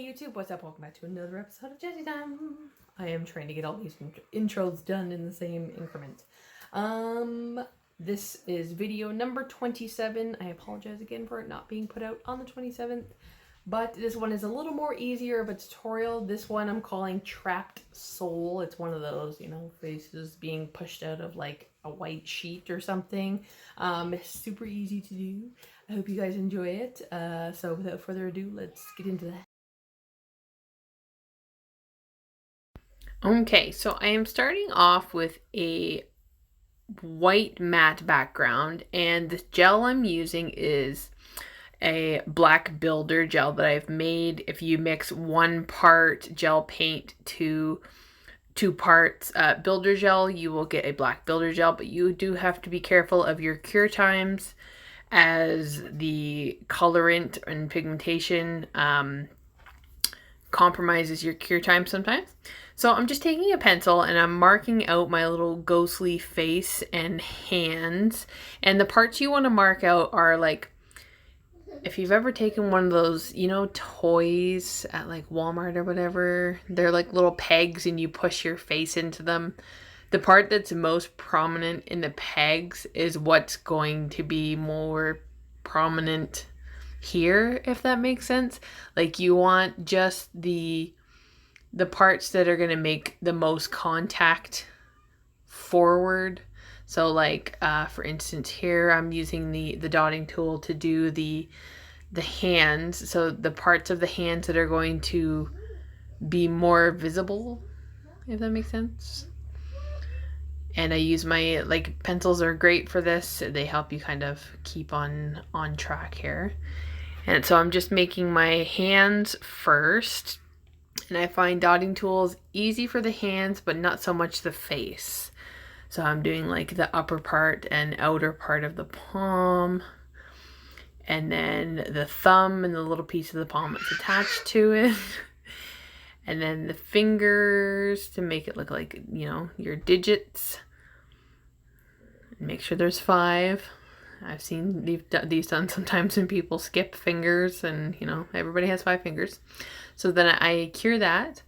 Hey YouTube, what's up? Welcome back to another episode of Jazzy Time. I am trying to get all these intros done in the same increment. This is video number 27. I apologize again for it not being put out on the 27th. But this one is a little more easier of a tutorial. This one I'm calling Trapped Soul. It's one of those, you know, faces being pushed out of like a white sheet or something. It's super easy to do. I hope you guys enjoy it. So without further ado, let's get into that. Okay, so I am starting off with a white matte background, and the gel I'm using is a black builder gel that I've made. If you mix 1 part gel paint to 2 parts builder gel, you will get a black builder gel, but you do have to be careful of your cure times, as the colorant and pigmentation compromises your cure time sometimes. So I'm just taking a pencil and I'm marking out my little ghostly face and hands. And the parts you want to mark out are like, if you've ever taken one of those, you know, toys at like Walmart or whatever, they're like little pegs and you push your face into them. The part that's most prominent in the pegs is what's going to be more prominent here, if that makes sense. Like you want just the parts that are going to make the most contact forward. So like for instance here I'm using the dotting tool to do the hands, so the parts of the hands that are going to be more visible, if that makes sense. And I use my, like, pencils are great for this. They help you kind of keep on track here. And so I'm just making my hands first. And I find dotting tools easy for the hands, but not so much the face. So I'm doing like the upper part and outer part of the palm. And then the thumb and the little piece of the palm that's attached to it. And then the fingers to make it look like, you know, your digits. Make sure there's 5. I've seen these done sometimes when people skip fingers, and you know, everybody has 5 fingers. So then I cure that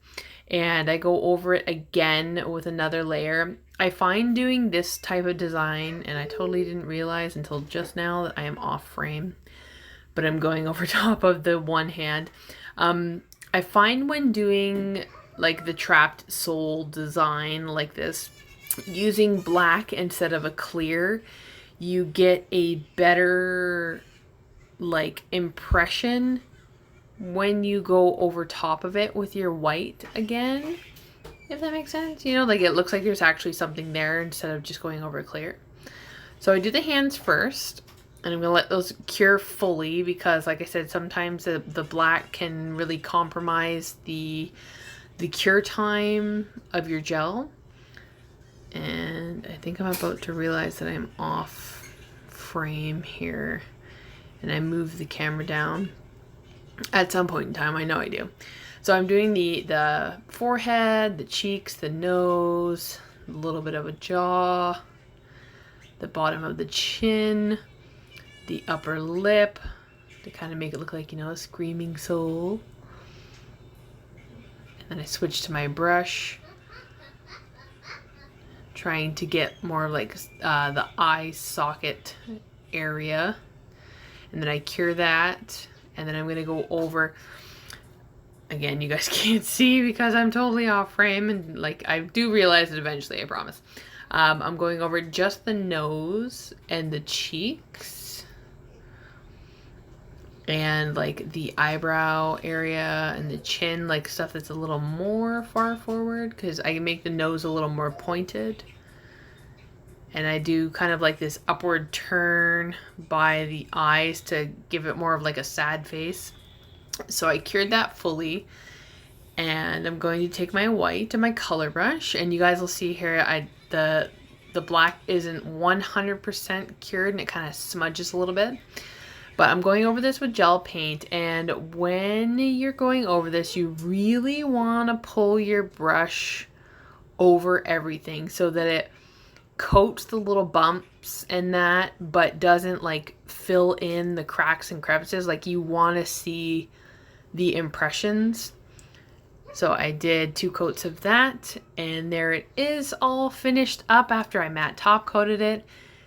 and I go over it again with another layer. I find doing this type of design, and I totally didn't realize until just now that I am off frame, but I'm going over top of the one hand. I find when doing like the Trapped Soul design like this, using black instead of a clear, you get a better like impression when you go over top of it with your white again, if that makes sense. You know, like it looks like there's actually something there instead of just going over clear. So I do the hands first, and I'm gonna let those cure fully because, like I said, sometimes the black can really compromise the cure time of your gel. And I think I'm about to realize that I'm off frame here, and I move the camera down at some point in time. I know I do. So I'm doing the forehead, the cheeks, the nose, a little bit of a jaw, the bottom of the chin, the upper lip, to kind of make it look like, you know, a screaming soul. And then I switch to my brush, trying to get more like the eye socket area. And then I cure that, and then I'm going to go over, again, you guys can't see because I'm totally off frame, and like I do realize it eventually, I promise. I'm going over just the nose and the cheeks and like the eyebrow area and the chin, like stuff that's a little more far forward, because I make the nose a little more pointed. And I do kind of like this upward turn by the eyes to give it more of like a sad face. So I cured that fully, and I'm going to take my white and my color brush, and you guys will see here the black isn't 100% cured and it kind of smudges a little bit. But I'm going over this with gel paint, and when you're going over this, you really want to pull your brush over everything so that it coats the little bumps and that, but doesn't like fill in the cracks and crevices. Like you want to see the impressions. So I did 2 coats of that, and there it is, all finished up after I matte top coated it.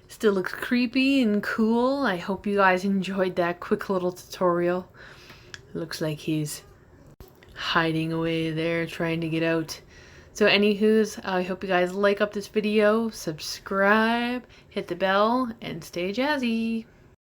Still looks creepy and cool. I hope you guys enjoyed that quick little tutorial. Looks like he's hiding away there trying to get out. So anywho's, I hope you guys like up this video, subscribe, hit the bell, and stay jazzy.